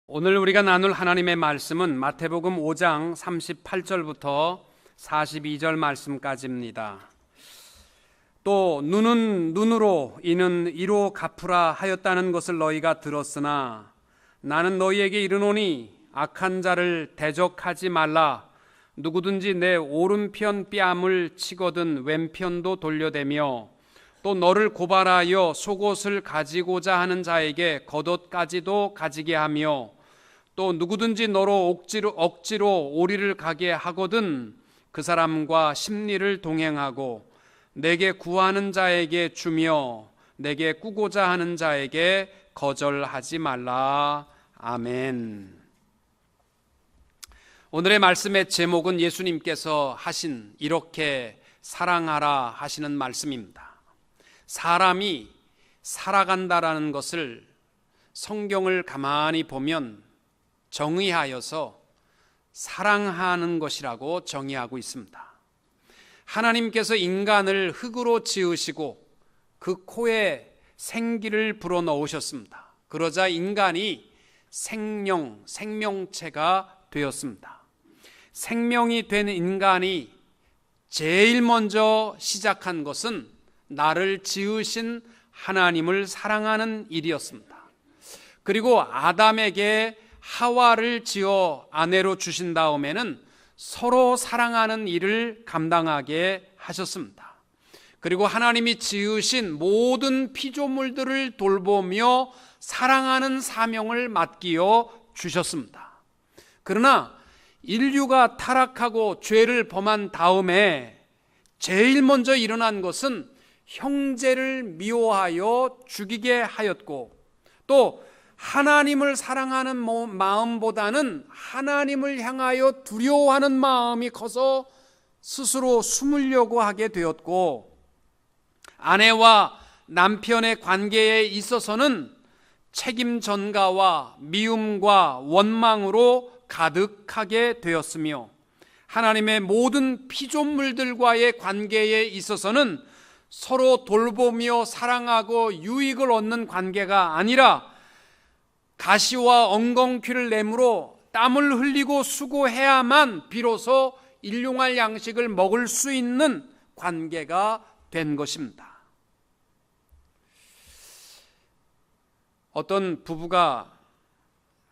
오늘 우리가 나눌 하나님의 말씀은 마태복음 5장 38절부터 42절 말씀까지입니다. 또 눈은 눈으로 이는 이로 갚으라 하였다는 것을 너희가 들었으나 나는 너희에게 이르노니 악한 자를 대적하지 말라. 누구든지 내 오른편 뺨을 치거든 왼편도 돌려대며 또 너를 고발하여 속옷을 가지고자 하는 자에게 겉옷까지도 가지게 하며 또 누구든지 너로 억지로 오리를 가게 하거든 그 사람과 십리를 동행하고 내게 구하는 자에게 주며 내게 꾸고자 하는 자에게 거절하지 말라. 아멘. 오늘의 말씀의 제목은 예수님께서 하신 이렇게 사랑하라 하시는 말씀입니다. 사람이 살아간다라는 것을 성경을 가만히 보면 정의하여서 사랑하는 것이라고 정의하고 있습니다. 하나님께서 인간을 흙으로 지으시고 그 코에 생기를 불어넣으셨습니다. 그러자 인간이 생명체가 되었습니다. 생명이 된 인간이 제일 먼저 시작한 것은 나를 지으신 하나님을 사랑하는 일이었습니다. 그리고 아담에게 하와를 지어 아내로 주신 다음에는 서로 사랑하는 일을 감당하게 하셨습니다. 그리고 하나님이 지으신 모든 피조물들을 돌보며 사랑하는 사명을 맡기어 주셨습니다. 그러나 인류가 타락하고 죄를 범한 다음에 제일 먼저 일어난 것은 형제를 미워하여 죽이게 하였고 또 하나님을 사랑하는 마음보다는 하나님을 향하여 두려워하는 마음이 커서 스스로 숨으려고 하게 되었고, 아내와 남편의 관계에 있어서는 책임 전가와 미움과 원망으로 가득하게 되었으며, 하나님의 모든 피조물들과의 관계에 있어서는 서로 돌보며 사랑하고 유익을 얻는 관계가 아니라 가시와 엉겅퀴를 내므로 땀을 흘리고 수고해야만 비로소 일용할 양식을 먹을 수 있는 관계가 된 것입니다. 어떤 부부가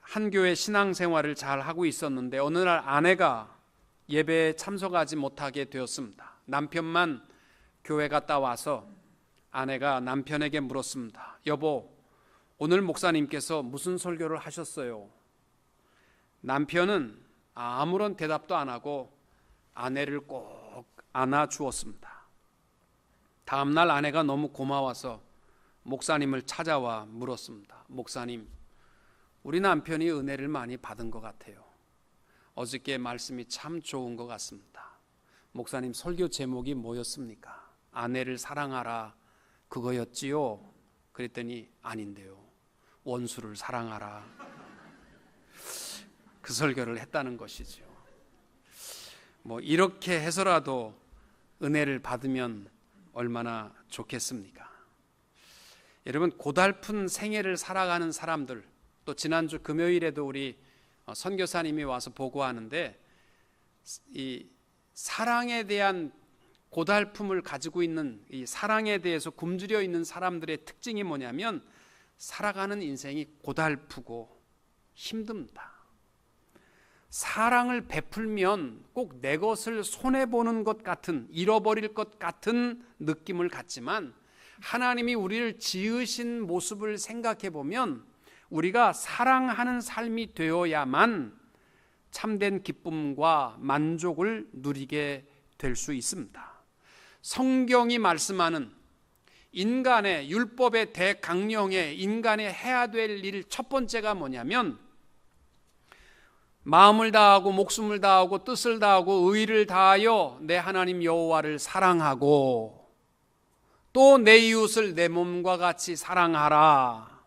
한 교회 신앙생활을 잘 하고 있었는데 어느 날 아내가 예배에 참석하지 못하게 되었습니다. 남편만 교회 갔다 와서 아내가 남편에게 물었습니다. 여보, 오늘 목사님께서 무슨 설교를 하셨어요? 남편은 아무런 대답도 안 하고 아내를 꼭 안아주었습니다. 다음날 아내가 너무 고마워서 목사님을 찾아와 물었습니다. 목사님, 우리 남편이 은혜를 많이 받은 것 같아요. 어저께 말씀이 참 좋은 것 같습니다. 목사님, 설교 제목이 뭐였습니까? 아내를 사랑하라 그거였지요? 그랬더니 아닌데요, 원수를 사랑하라, 그 설교를 했다는 것이죠. 이렇게 해서라도 은혜를 받으면 얼마나 좋겠습니까? 여러분, 고달픈 생애를 살아가는 사람들, 또 지난주 금요일에도 우리 선교사님이 와서 보고하는데, 이 사랑에 대한 고달픔을 가지고 있는, 이 사랑에 대해서 굶주려 있는 사람들의 특징이 뭐냐면 살아가는 인생이 고달프고 힘듭니다. 사랑을 베풀면 꼭 내 것을 손해보는 것 같은, 잃어버릴 것 같은 느낌을 갖지만, 하나님이 우리를 지으신 모습을 생각해 보면 우리가 사랑하는 삶이 되어야만 참된 기쁨과 만족을 누리게 될 수 있습니다. 성경이 말씀하는 인간의 율법의 대강령에 인간이 해야 될 일 첫 번째가 뭐냐면, 마음을 다하고 목숨을 다하고 뜻을 다하고 의를 다하여 내 하나님 여호와를 사랑하고 또 내 이웃을 내 몸과 같이 사랑하라.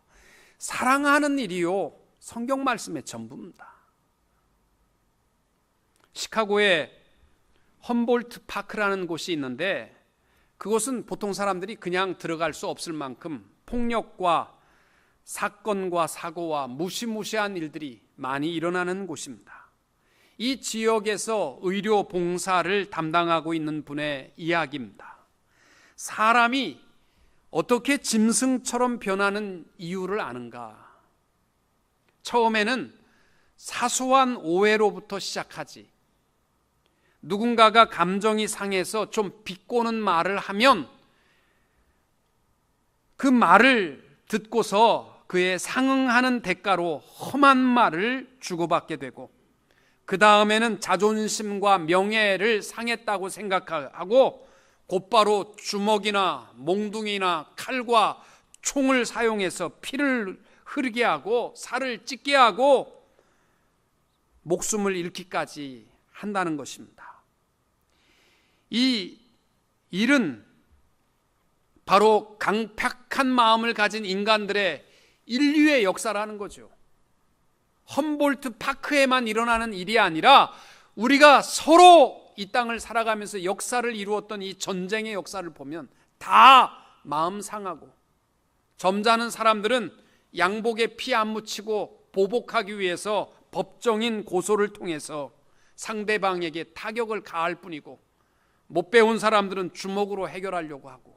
사랑하는 일이요, 성경 말씀의 전부입니다. 시카고에 험볼트 파크라는 곳이 있는데, 그곳은 보통 사람들이 그냥 들어갈 수 없을 만큼 폭력과 사건과 사고와 무시무시한 일들이 많이 일어나는 곳입니다. 이 지역에서 의료 봉사를 담당하고 있는 분의 이야기입니다. 사람이 어떻게 짐승처럼 변하는 이유를 아는가? 처음에는 사소한 오해로부터 시작하지. 누군가가 감정이 상해서 좀 비꼬는 말을 하면 그 말을 듣고서 그에 상응하는 대가로 험한 말을 주고받게 되고, 그 다음에는 자존심과 명예를 상했다고 생각하고 곧바로 주먹이나 몽둥이나 칼과 총을 사용해서 피를 흐르게 하고 살을 찢게 하고 목숨을 잃기까지 한다는 것입니다. 이 일은 바로 강팍한 마음을 가진 인간들의 인류의 역사라는 거죠. 험볼트 파크에만 일어나는 일이 아니라 우리가 서로 이 땅을 살아가면서 역사를 이루었던 이 전쟁의 역사를 보면 다 마음 상하고, 점잖은 사람들은 양복에 피 안 묻히고 보복하기 위해서 법정인 고소를 통해서 상대방에게 타격을 가할 뿐이고, 못 배운 사람들은 주먹으로 해결하려고 하고,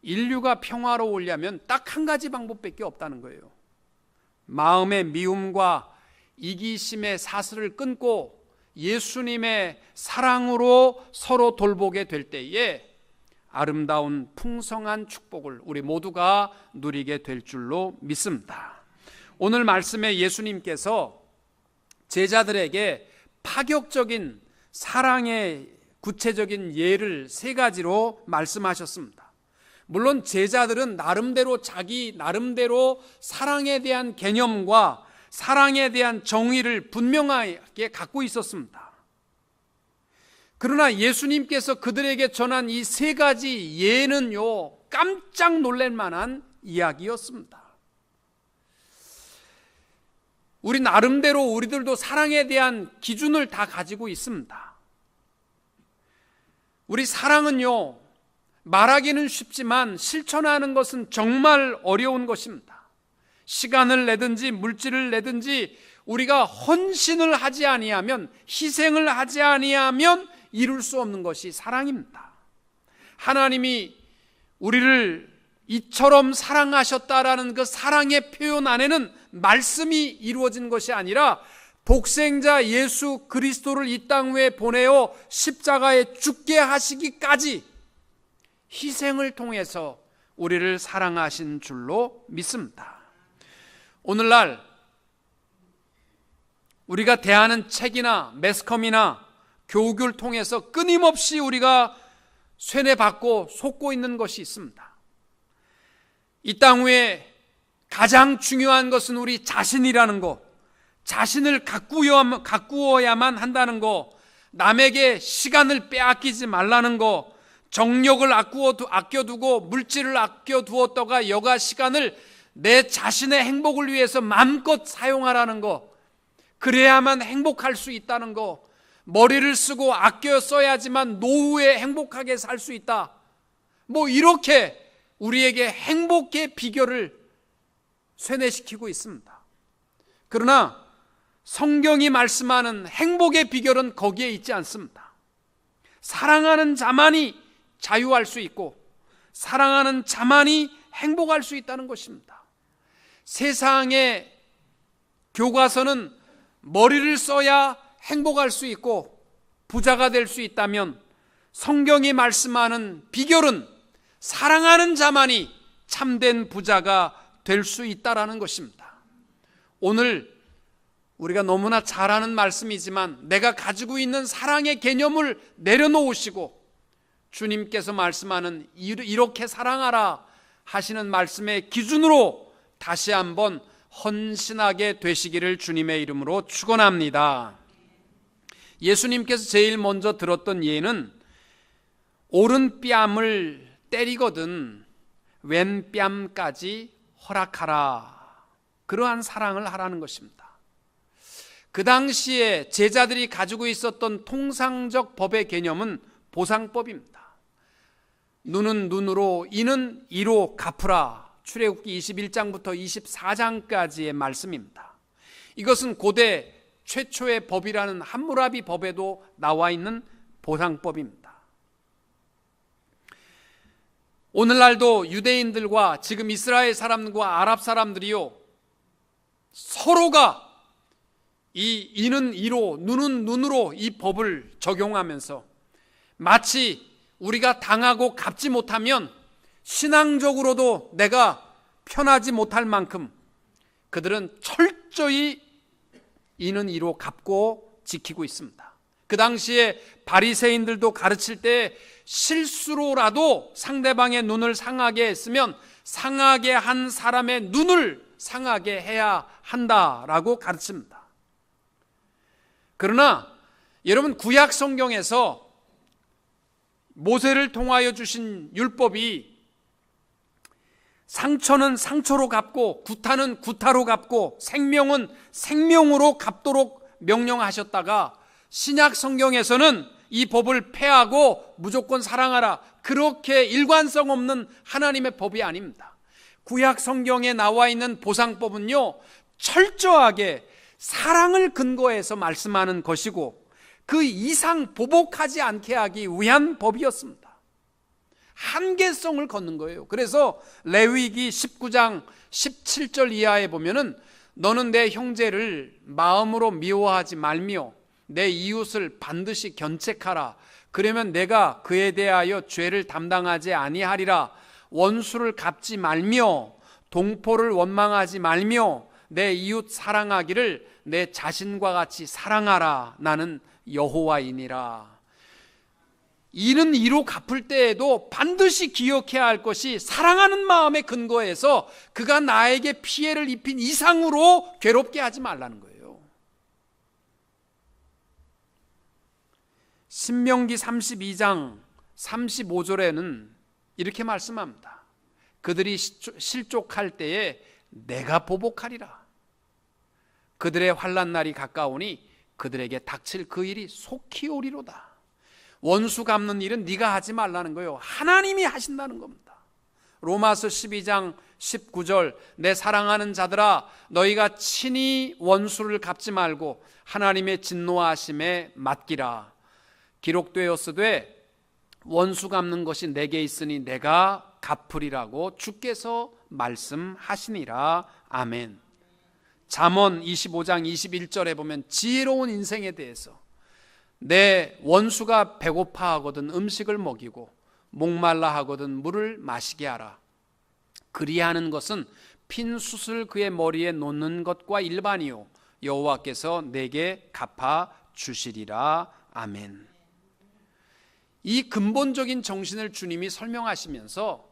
인류가 평화로우려면 딱 한 가지 방법밖에 없다는 거예요. 마음의 미움과 이기심의 사슬을 끊고 예수님의 사랑으로 서로 돌보게 될 때에 아름다운 풍성한 축복을 우리 모두가 누리게 될 줄로 믿습니다. 오늘 말씀에 예수님께서 제자들에게 파격적인 사랑의 구체적인 예를 3가지로 말씀하셨습니다. 물론 제자들은 자기 나름대로 사랑에 대한 개념과 사랑에 대한 정의를 분명하게 갖고 있었습니다. 그러나 예수님께서 그들에게 전한 이 3가지 예는요, 깜짝 놀랄 만한 이야기였습니다. 우리 나름대로 우리들도 사랑에 대한 기준을 다 가지고 있습니다. 우리 사랑은요, 말하기는 쉽지만 실천하는 것은 정말 어려운 것입니다. 시간을 내든지 물질을 내든지 우리가 헌신을 하지 아니하면, 희생을 하지 아니하면 이룰 수 없는 것이 사랑입니다. 하나님이 우리를 이처럼 사랑하셨다라는 그 사랑의 표현 안에는 말씀이 이루어진 것이 아니라 독생자 예수 그리스도를 이 땅 위에 보내어 십자가에 죽게 하시기까지 희생을 통해서 우리를 사랑하신 줄로 믿습니다. 오늘날 우리가 대하는 책이나 매스컴이나 교육을 통해서 끊임없이 우리가 쇠뇌받고 속고 있는 것이 있습니다. 이 땅 위에 가장 중요한 것은 우리 자신이라는 것, 자신을 가꾸어야만 한다는 것, 남에게 시간을 빼앗기지 말라는 것, 정력을 아껴두고 물질을 아껴두었다가 여가 시간을 내 자신의 행복을 위해서 마음껏 사용하라는 것, 그래야만 행복할 수 있다는 것, 머리를 쓰고 아껴 써야지만 노후에 행복하게 살 수 있다, 이렇게 우리에게 행복의 비결을 쇠뇌시키고 있습니다. 그러나 성경이 말씀하는 행복의 비결은 거기에 있지 않습니다. 사랑하는 자만이 자유할 수 있고 사랑하는 자만이 행복할 수 있다는 것입니다. 세상의 교과서는 머리를 써야 행복할 수 있고 부자가 될 수 있다면, 성경이 말씀하는 비결은 사랑하는 자만이 참된 부자가 될 수 있다라는 것입니다. 오늘 우리가 너무나 잘 아는 말씀이지만 내가 가지고 있는 사랑의 개념을 내려놓으시고 주님께서 말씀하는 이렇게 사랑하라 하시는 말씀의 기준으로 다시 한번 헌신하게 되시기를 주님의 이름으로 축원합니다. 예수님께서 제일 먼저 들었던 예는 오른뺨을 때리거든 왼뺨까지 허락하라, 그러한 사랑을 하라는 것입니다. 그 당시에 제자들이 가지고 있었던 통상적 법의 개념은 보상법입니다. 눈은 눈으로, 이는 이로 갚으라, 출애굽기 21장부터 24장까지의 말씀입니다. 이것은 고대 최초의 법이라는 함무라비 법에도 나와 있는 보상법입니다. 오늘날도 유대인들과 지금 이스라엘 사람과 아랍 사람들이요, 서로가 이 이는 이로 눈은 눈으로 이 법을 적용하면서 마치 우리가 당하고 갚지 못하면 신앙적으로도 내가 편하지 못할 만큼 그들은 철저히 이는 이로 갚고 지키고 있습니다. 그 당시에 바리새인들도 가르칠 때 실수로라도 상대방의 눈을 상하게 했으면 상하게 한 사람의 눈을 상하게 해야 한다라고 가르칩니다. 그러나 여러분, 구약 성경에서 모세를 통하여 주신 율법이 상처는 상처로 갚고 구타는 구타로 갚고 생명은 생명으로 갚도록 명령하셨다가 신약 성경에서는 이 법을 폐하고 무조건 사랑하라, 그렇게 일관성 없는 하나님의 법이 아닙니다. 구약 성경에 나와 있는 보상법은요, 철저하게 사랑을 근거해서 말씀하는 것이고 그 이상 보복하지 않게 하기 위한 법이었습니다. 한계성을 걷는 거예요. 그래서 레위기 19장 17절 이하에 보면은 너는 내 형제를 마음으로 미워하지 말며 내 이웃을 반드시 견책하라. 그러면 내가 그에 대하여 죄를 담당하지 아니하리라. 원수를 갚지 말며 동포를 원망하지 말며 내 이웃 사랑하기를 내 자신과 같이 사랑하라. 나는 여호와이니라. 이는 이로 갚을 때에도 반드시 기억해야 할 것이 사랑하는 마음에 근거해서 그가 나에게 피해를 입힌 이상으로 괴롭게 하지 말라는 거예요. 신명기 32장 35절에는 이렇게 말씀합니다. 그들이 실족할 때에 내가 보복하리라. 그들의 환난 날이 가까우니 그들에게 닥칠 그 일이 속히 오리로다. 원수 갚는 일은 네가 하지 말라는 거예요. 하나님이 하신다는 겁니다. 로마서 12장 19절 내 사랑하는 자들아 너희가 친히 원수를 갚지 말고 하나님의 진노하심에 맡기라. 기록되었으되 원수 갚는 것이 내게 있으니 내가 갚으리라고 주께서 말씀하시니라. 아멘. 잠언 25장 21절에 보면 지혜로운 인생에 대해서 내 원수가 배고파하거든 음식을 먹이고 목말라 하거든 물을 마시게 하라. 그리하는 것은 핀 숯을 그의 머리에 놓는 것과 일반이요 여호와께서 내게 갚아 주시리라. 아멘. 이 근본적인 정신을 주님이 설명하시면서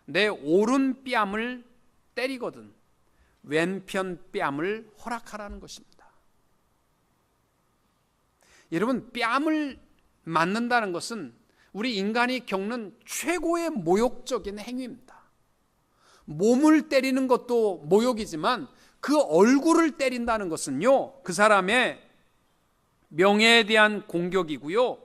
내 오른 뺨을 때리거든 왼편 뺨을 허락하라는 것입니다. 여러분, 뺨을 맞는다는 것은 우리 인간이 겪는 최고의 모욕적인 행위입니다. 몸을 때리는 것도 모욕이지만 그 얼굴을 때린다는 것은요, 그 사람의 명예에 대한 공격이고요,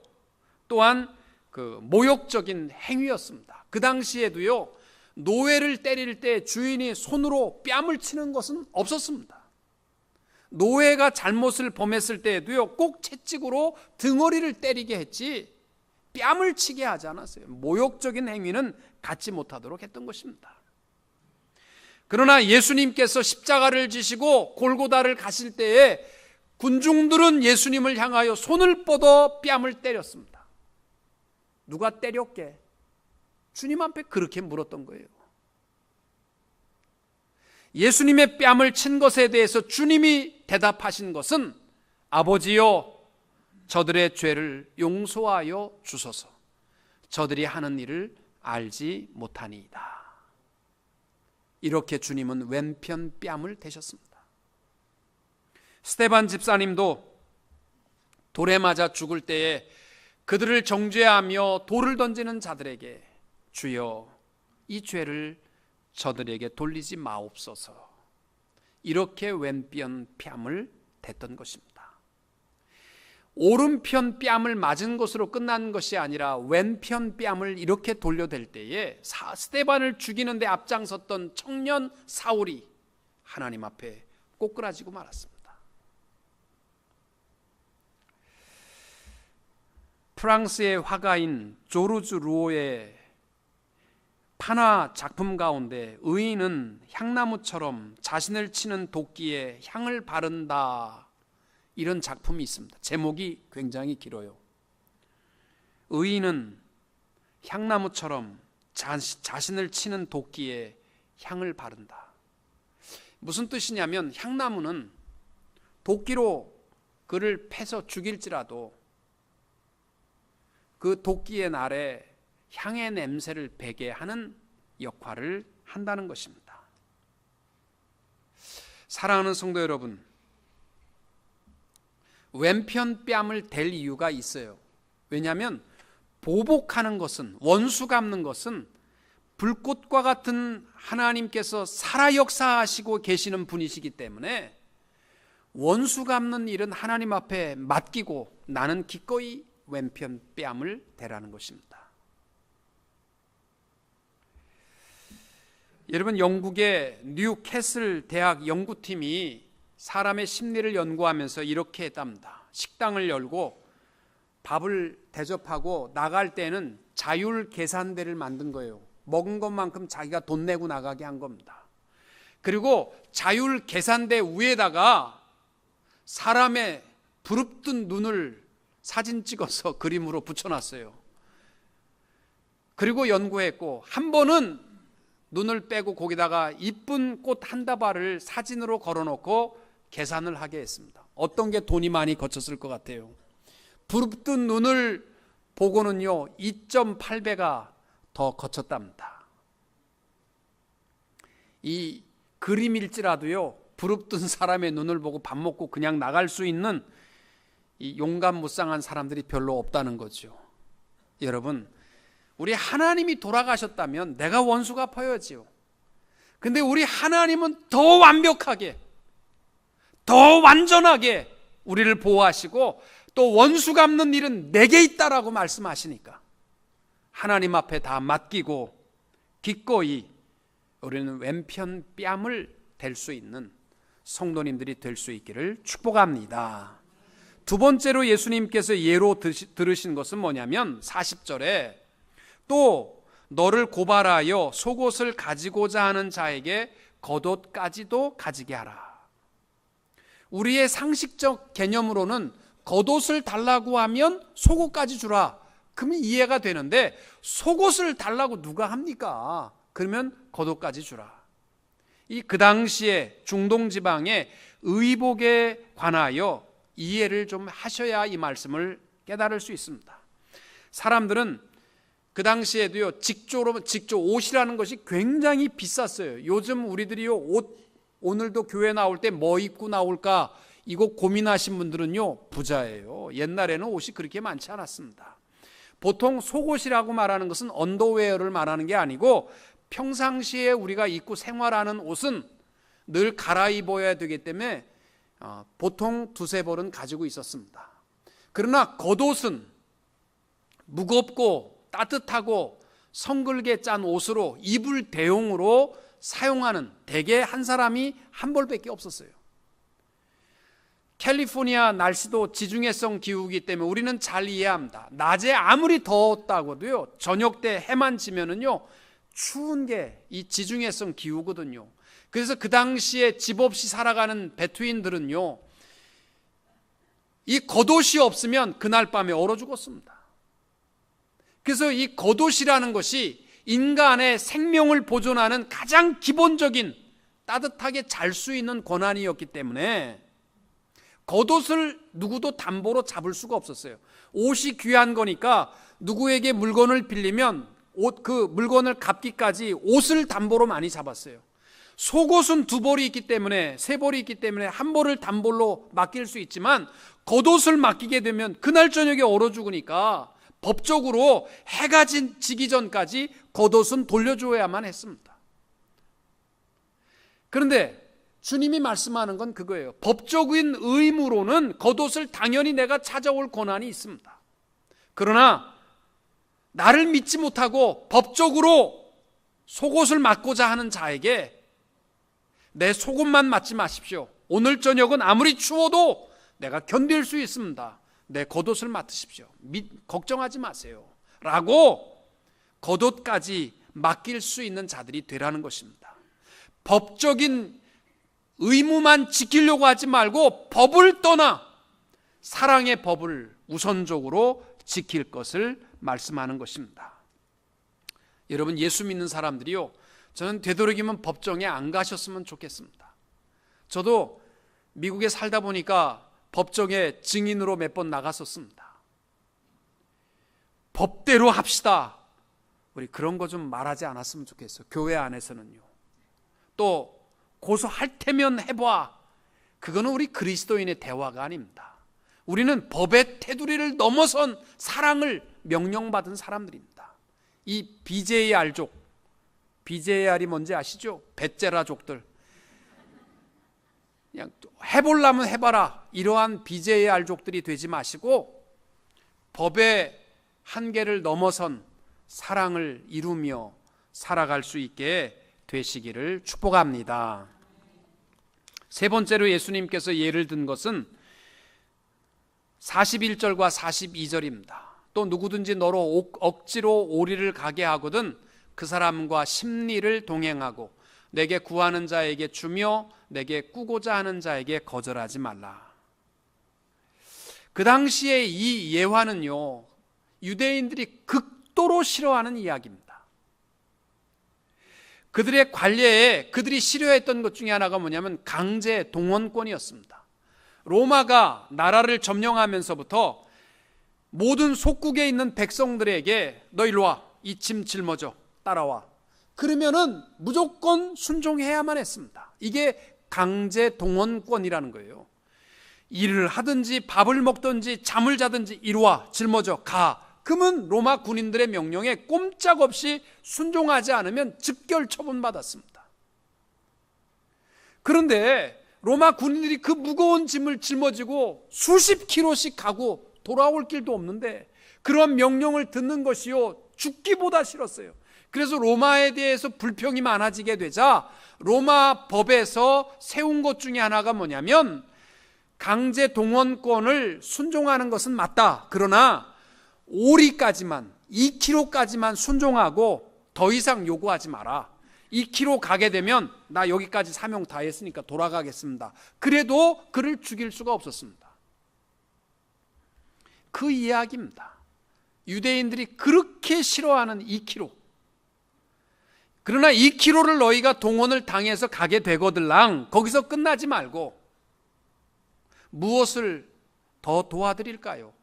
또한 그 모욕적인 행위였습니다. 그 당시에도요, 노예를 때릴 때 주인이 손으로 뺨을 치는 것은 없었습니다. 노예가 잘못을 범했을 때에도요, 꼭 채찍으로 등허리를 때리게 했지 뺨을 치게 하지 않았어요. 모욕적인 행위는 갖지 못하도록 했던 것입니다. 그러나 예수님께서 십자가를 지시고 골고다를 가실 때에 군중들은 예수님을 향하여 손을 뻗어 뺨을 때렸습니다. 누가 때렸게? 주님 앞에 그렇게 물었던 거예요. 예수님의 뺨을 친 것에 대해서 주님이 대답하신 것은 아버지여 저들의 죄를 용서하여 주소서. 저들이 하는 일을 알지 못하니이다. 이렇게 주님은 왼편 뺨을 대셨습니다. 스데반 집사님도 돌에 맞아 죽을 때에 그들을 정죄하며 돌을 던지는 자들에게 주여 이 죄를 저들에게 돌리지 마옵소서. 이렇게 왼편 뺨을 댔던 것입니다. 오른편 뺨을 맞은 것으로 끝난 것이 아니라 왼편 뺨을 이렇게 돌려댈 때에 스데반을 죽이는 데 앞장섰던 청년 사울이 하나님 앞에 꼬꾸라지고 말았습니다. 프랑스의 화가인 조르주 루오의 판화 작품 가운데 의인은 향나무처럼 자신을 치는 도끼에 향을 바른다, 이런 작품이 있습니다. 제목이 굉장히 길어요. 의인은 향나무처럼 자신을 치는 도끼에 향을 바른다. 무슨 뜻이냐면 향나무는 도끼로 그를 패서 죽일지라도 그 도끼의 날에 향의 냄새를 배게 하는 역할을 한다는 것입니다. 사랑하는 성도 여러분, 왼편 뺨을 댈 이유가 있어요. 왜냐하면 보복하는 것은, 원수 갚는 것은 불꽃과 같은 하나님께서 살아 역사하시고 계시는 분이시기 때문에 원수 갚는 일은 하나님 앞에 맡기고 나는 기꺼이 왼편 뺨을 대라는 것입니다. 여러분, 영국의 뉴캐슬 대학 연구팀이 사람의 심리를 연구하면서 이렇게 했답니다. 식당을 열고 밥을 대접하고 나갈 때는 자율 계산대를 만든 거예요. 먹은 것만큼 자기가 돈 내고 나가게 한 겁니다. 그리고 자율 계산대 위에다가 사람의 부릅뜬 눈을 사진 찍어서 그림으로 붙여놨어요. 그리고 연구했고, 한 번은 눈을 빼고 거기다가 이쁜 꽃 한 다발을 사진으로 걸어놓고 계산을 하게 했습니다. 어떤 게 돈이 많이 거쳤을 것 같아요? 부릅뜬 눈을 보고는요 2.8배가 더 거쳤답니다. 이 그림일지라도요 부릅뜬 사람의 눈을 보고 밥 먹고 그냥 나갈 수 있는 이 용감무쌍한 사람들이 별로 없다는 거죠. 여러분, 우리 하나님이 돌아가셨다면 내가 원수 갚아야지요. 근데 우리 하나님은 더 완벽하게, 더 완전하게 우리를 보호하시고 또 원수 갚는 일은 내게 있다라고 말씀하시니까 하나님 앞에 다 맡기고 기꺼이 우리는 왼편 뺨을 댈 수 있는 성도님들이 될 수 있기를 축복합니다. 두 번째로 예수님께서 예로 들으신 것은 뭐냐면 40절에 또 너를 고발하여 속옷을 가지고자 하는 자에게 겉옷까지도 가지게 하라. 우리의 상식적 개념으로는 겉옷을 달라고 하면 속옷까지 주라, 그러면 이해가 되는데 속옷을 달라고 누가 합니까? 그러면 겉옷까지 주라. 그 당시에 중동 지방의 의복에 관하여 이해를 좀 하셔야 이 말씀을 깨달을 수 있습니다. 사람들은 그 당시에도요 직조 옷이라는 것이 굉장히 비쌌어요. 요즘 우리들이요 오늘도 교회 나올 때 뭐 입고 나올까 이거 고민하신 분들은요 부자예요. 옛날에는 옷이 그렇게 많지 않았습니다. 보통 속옷이라고 말하는 것은 언더웨어를 말하는 게 아니고 평상시에 우리가 입고 생활하는 옷은 늘 갈아입어야 되기 때문에 보통 두세 벌은 가지고 있었습니다. 그러나 겉옷은 무겁고 따뜻하고 성글게 짠 옷으로 이불 대용으로 사용하는 대개 한 사람이 한 벌밖에 없었어요. 캘리포니아 날씨도 지중해성 기후이기 때문에 우리는 잘 이해합니다. 낮에 아무리 더웠다고도요 저녁 때 해만 지면은요 추운 게 이 지중해성 기후거든요. 그래서 그 당시에 집 없이 살아가는 베두인들은요 이 겉옷이 없으면 그날 밤에 얼어 죽었습니다. 그래서 이 겉옷이라는 것이 인간의 생명을 보존하는 가장 기본적인 따뜻하게 잘 수 있는 권한이었기 때문에 겉옷을 누구도 담보로 잡을 수가 없었어요. 옷이 귀한 거니까 누구에게 물건을 빌리면 그 물건을 갚기까지 옷을 담보로 많이 잡았어요. 속옷은 두 벌이 있기 때문에, 세 벌이 있기 때문에 한 벌을 담보로 맡길 수 있지만 겉옷을 맡기게 되면 그날 저녁에 얼어 죽으니까 법적으로 해가 지기 전까지 겉옷은 돌려줘야만 했습니다. 그런데 주님이 말씀하는 건 그거예요. 법적인 의무로는 겉옷을 당연히 내가 찾아올 권한이 있습니다. 그러나 나를 믿지 못하고 법적으로 속옷을 맞고자 하는 자에게 내 속옷만 맞지 마십시오. 오늘 저녁은 아무리 추워도 내가 견딜 수 있습니다. 내 겉옷을 맡으십시오. 걱정하지 마세요. 라고 겉옷까지 맡길 수 있는 자들이 되라는 것입니다. 법적인 의무만 지키려고 하지 말고 법을 떠나 사랑의 법을 우선적으로 지킬 것을 말씀하는 것입니다. 여러분, 예수 믿는 사람들이요, 저는 되도록이면 법정에 안 가셨으면 좋겠습니다. 저도 미국에 살다 보니까 법정에 증인으로 몇 번 나갔었습니다. 법대로 합시다. 우리 그런 거 좀 말하지 않았으면 좋겠어요. 교회 안에서는요. 또 고소할 테면 해봐. 그거는 우리 그리스도인의 대화가 아닙니다. 우리는 법의 테두리를 넘어선 사랑을 명령받은 사람들입니다. 이 BJR족, BJR이 뭔지 아시죠? 베제라족들. 그냥 해보려면 해봐라. 이러한 BJR족들이 되지 마시고 법의 한계를 넘어선 사랑을 이루며 살아갈 수 있게 되시기를 축복합니다. 세 번째로 예수님께서 예를 든 것은 41절과 42절입니다. 또 누구든지 너로 억지로 오리를 가게 하거든 그 사람과 심리를 동행하고 내게 구하는 자에게 주며 내게 꾸고자 하는 자에게 거절하지 말라. 그 당시에 이 예화는요, 유대인들이 극도로 싫어하는 이야기입니다. 그들의 관례에 그들이 싫어했던 것 중에 하나가 뭐냐면 강제 동원권이었습니다. 로마가 나라를 점령하면서부터 모든 속국에 있는 백성들에게 너 일로 와, 이 짐 짊어져 따라와, 그러면은 무조건 순종해야만 했습니다. 이게 강제 동원권이라는 거예요. 일을 하든지 밥을 먹든지 잠을 자든지 이리 와, 짊어져 가. 그러면 로마 군인들의 명령에 꼼짝없이 순종하지 않으면 즉결 처분받았습니다. 그런데 로마 군인들이 그 무거운 짐을 짊어지고 수십 킬로씩 가고 돌아올 길도 없는데 그런 명령을 듣는 것이요, 죽기보다 싫었어요. 그래서 로마에 대해서 불평이 많아지게 되자 로마 법에서 세운 것 중에 하나가 뭐냐면 강제 동원권을 순종하는 것은 맞다. 그러나 오리까지만, 2km까지만 순종하고 더 이상 요구하지 마라. 2km 가게 되면 나 여기까지 사명 다 했으니까 돌아가겠습니다. 그래도 그를 죽일 수가 없었습니다. 그 이야기입니다. 유대인들이 그렇게 싫어하는 2km. 그러나 2km를 너희가 동원을 당해서 가게 되거들랑 거기서 끝나지 말고 무엇을 더 도와드릴까요?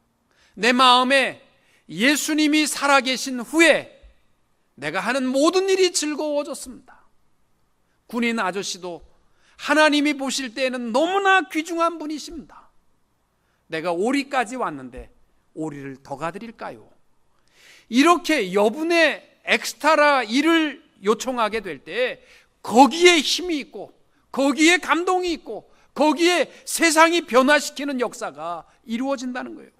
내 마음에 예수님이 살아계신 후에 내가 하는 모든 일이 즐거워졌습니다. 군인 아저씨도 하나님이 보실 때에는 너무나 귀중한 분이십니다. 내가 오리까지 왔는데 오리를 더 가드릴까요? 이렇게 여분의 엑스트라 일을 요청하게 될 때 거기에 힘이 있고 거기에 감동이 있고 거기에 세상이 변화시키는 역사가 이루어진다는 거예요.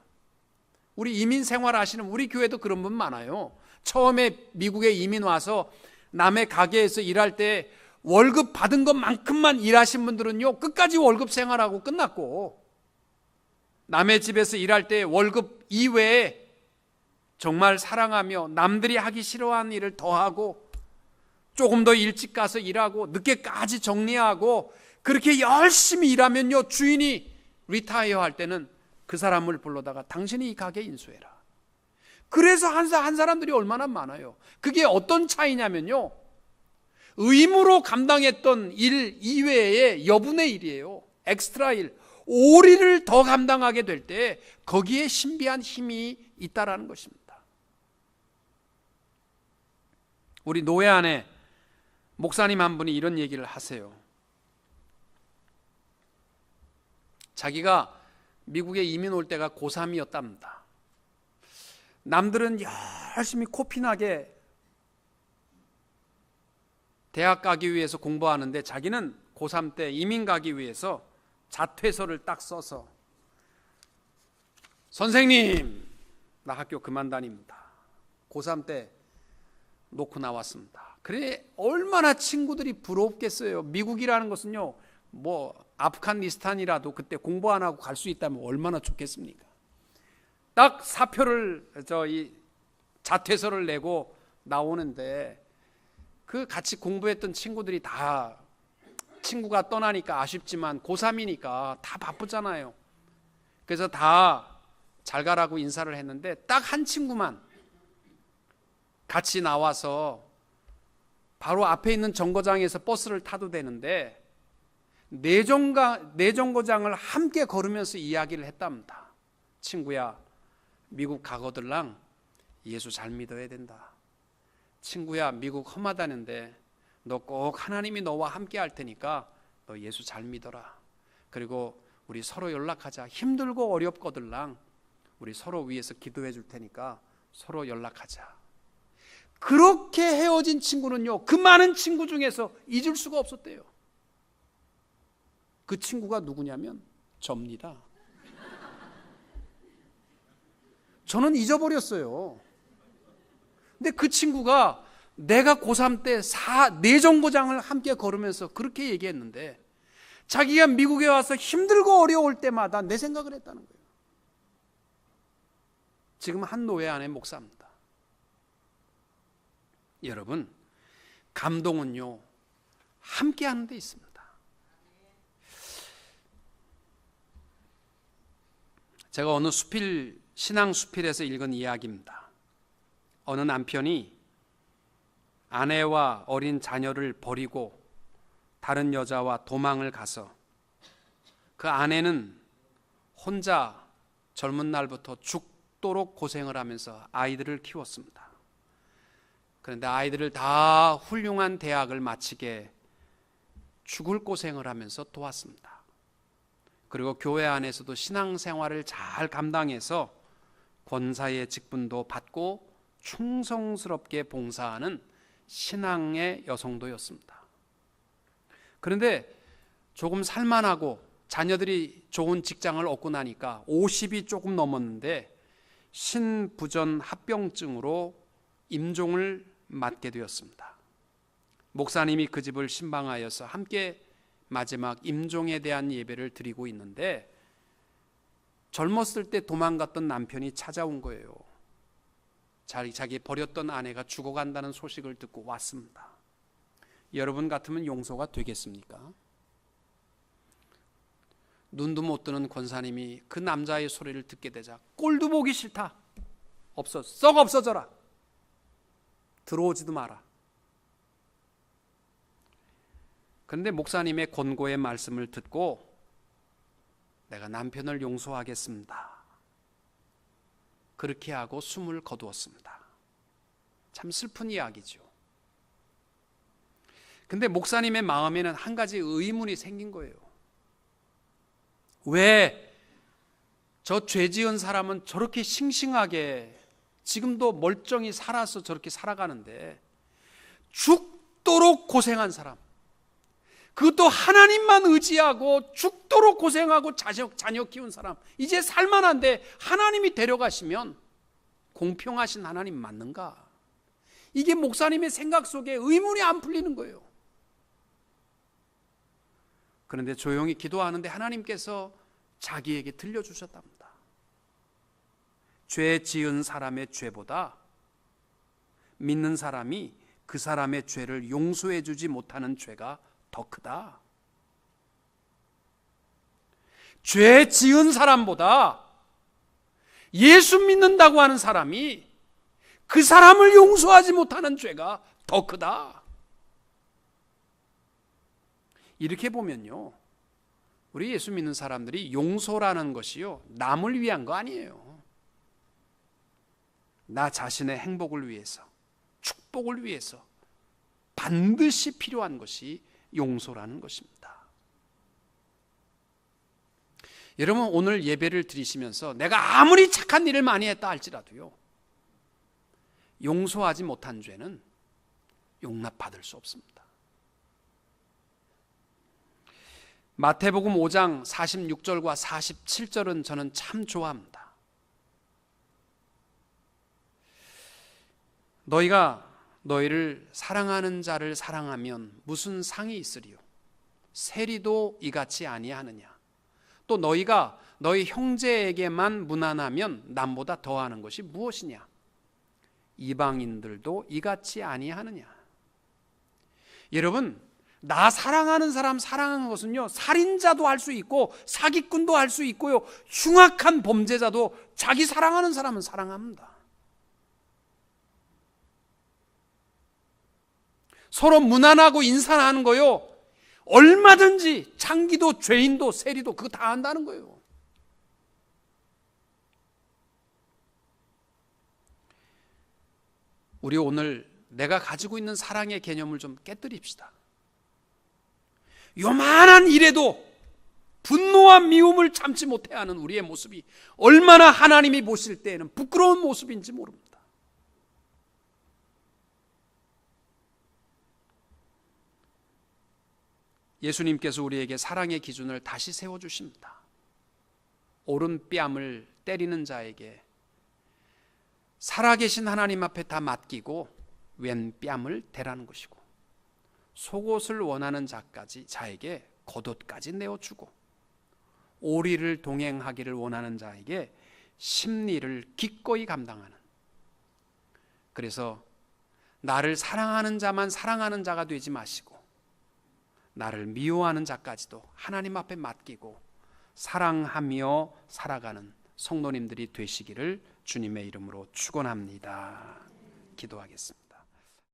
우리 이민 생활 하시는 우리 교회도 그런 분 많아요. 처음에 미국에 이민 와서 남의 가게에서 일할 때 월급 받은 것만큼만 일하신 분들은요, 끝까지 월급 생활하고 끝났고, 남의 집에서 일할 때 월급 이외에 정말 사랑하며 남들이 하기 싫어하는 일을 더 하고 조금 더 일찍 가서 일하고 늦게까지 정리하고 그렇게 열심히 일하면요, 주인이 리타이어 할 때는 그 사람을 불러다가 당신이 이 가게 인수해라. 그래서 한 사람들이 얼마나 많아요. 그게 어떤 차이냐면요, 의무로 감당했던 일 이외에 여분의 일이에요. 엑스트라 일, 오리를 더 감당하게 될 때 거기에 신비한 힘이 있다라는 것입니다. 우리 노회 안에 목사님 한 분이 이런 얘기를 하세요. 자기가 미국에 이민 올 때가 고3이었답니다. 남들은 열심히 코피나게 대학 가기 위해서 공부하는데 자기는 고3 때 이민 가기 위해서 자퇴서를 딱 써서 선생님, 나 학교 그만 다닙니다. 고3 때 놓고 나왔습니다. 그래 얼마나 친구들이 부럽겠어요. 미국이라는 것은요, 뭐 아프가니스탄이라도 그때 공부 안 하고 갈 수 있다면 얼마나 좋겠습니까? 딱 사표를 이 자퇴서를 내고 나오는데 그 같이 공부했던 친구들이 다 친구가 떠나니까 아쉽지만 고3이니까 다 바쁘잖아요. 그래서 다 잘 가라고 인사를 했는데 딱 한 친구만 같이 나와서 바로 앞에 있는 정거장에서 버스를 타도 되는데 내정거장을 함께 걸으면서 이야기를 했답니다. 친구야, 미국 가거들랑 예수 잘 믿어야 된다. 친구야, 미국 험하다는데 너 꼭 하나님이 너와 함께 할 테니까 너 예수 잘 믿어라. 그리고 우리 서로 연락하자. 힘들고 어렵거들랑 우리 서로 위해서 기도해 줄 테니까 서로 연락하자. 그렇게 헤어진 친구는요, 그 많은 친구 중에서 잊을 수가 없었대요. 그 친구가 누구냐면 접니다. 저는 잊어버렸어요. 근데 그 친구가 내가 고3 때 내정거장을 함께 걸으면서 그렇게 얘기했는데 자기가 미국에 와서 힘들고 어려울 때마다 내 생각을 했다는 거예요. 지금 한 노회 안에 목사입니다. 여러분, 감동은요, 함께 하는 데 있습니다. 제가 어느 신앙 수필에서 읽은 이야기입니다. 어느 남편이 아내와 어린 자녀를 버리고 다른 여자와 도망을 가서 그 아내는 혼자 젊은 날부터 죽도록 고생을 하면서 아이들을 키웠습니다. 그런데 아이들을 다 훌륭한 대학을 마치게 죽을 고생을 하면서 도왔습니다. 그리고 교회 안에서도 신앙생활을 잘 감당해서 권사의 직분도 받고 충성스럽게 봉사하는 신앙의 여성도였습니다. 그런데 조금 살만하고 자녀들이 좋은 직장을 얻고 나니까 50이 조금 넘었는데 신부전 합병증으로 임종을 맞게 되었습니다. 목사님이 그 집을 신방하여서 함께 마지막 임종에 대한 예배를 드리고 있는데 젊었을 때 도망갔던 남편이 찾아온 거예요. 자기 버렸던 아내가 죽어간다는 소식을 듣고 왔습니다. 여러분 같으면 용서가 되겠습니까? 눈도 못 뜨는 권사님이 그 남자의 소리를 듣게 되자 꼴도 보기 싫다. 썩 없어져라. 들어오지도 마라. 그런데 목사님의 권고의 말씀을 듣고 내가 남편을 용서하겠습니다. 그렇게 하고 숨을 거두었습니다. 참 슬픈 이야기죠. 근데 목사님의 마음에는 한 가지 의문이 생긴 거예요. 왜 저 죄 지은 사람은 저렇게 싱싱하게 지금도 멀쩡히 살아서 저렇게 살아가는데 죽도록 고생한 사람, 그것도 하나님만 의지하고 죽도록 고생하고 자녀 키운 사람, 이제 살만한데 하나님이 데려가시면 공평하신 하나님 맞는가? 이게 목사님의 생각 속에 의문이 안 풀리는 거예요. 그런데 조용히 기도하는데 하나님께서 자기에게 들려주셨답니다. 죄 지은 사람의 죄보다 믿는 사람이 그 사람의 죄를 용서해 주지 못하는 죄가 더 크다. 죄 지은 사람보다 예수 믿는다고 하는 사람이 그 사람을 용서하지 못하는 죄가 더 크다. 이렇게 보면요, 우리 예수 믿는 사람들이 용서라는 것이요, 남을 위한 거 아니에요. 나 자신의 행복을 위해서, 축복을 위해서 반드시 필요한 것이 용서라는 것입니다. 여러분, 오늘 예배를 드리시면서 내가 아무리 착한 일을 많이 했다 할지라도요, 용서하지 못한 죄는 용납받을 수 없습니다. 마태복음 5장 46절과 47절은 저는 참 좋아합니다. 너희가 너희를 사랑하는 자를 사랑하면 무슨 상이 있으리요? 세리도 이같이 아니하느냐? 또 너희가 너희 형제에게만 무난하면 남보다 더하는 것이 무엇이냐? 이방인들도 이같이 아니하느냐? 여러분, 나 사랑하는 사람 사랑하는 것은요, 살인자도 할 수 있고 사기꾼도 할 수 있고요, 흉악한 범죄자도 자기 사랑하는 사람은 사랑합니다. 서로 무난하고 인사하는 거요, 얼마든지 장기도 죄인도 세리도 그거 다 한다는 거예요. 우리 오늘 내가 가지고 있는 사랑의 개념을 좀 깨뜨립시다. 요만한 일에도 분노와 미움을 참지 못해 하는 우리의 모습이 얼마나 하나님이 보실 때에는 부끄러운 모습인지 모릅니다. 예수님께서 우리에게 사랑의 기준을 다시 세워주십니다. 오른뺨을 때리는 자에게 살아계신 하나님 앞에 다 맡기고 왼뺨을 대라는 것이고, 속옷을 원하는 자에게 겉옷까지 내어주고, 오리를 동행하기를 원하는 자에게 심리를 기꺼이 감당하는, 그래서 나를 사랑하는 자만 사랑하는 자가 되지 마시고 나를 미워하는 자까지도 하나님 앞에 맡기고 사랑하며 살아가는 성도님들이 되시기를 주님의 이름으로 축원합니다. 기도하겠습니다.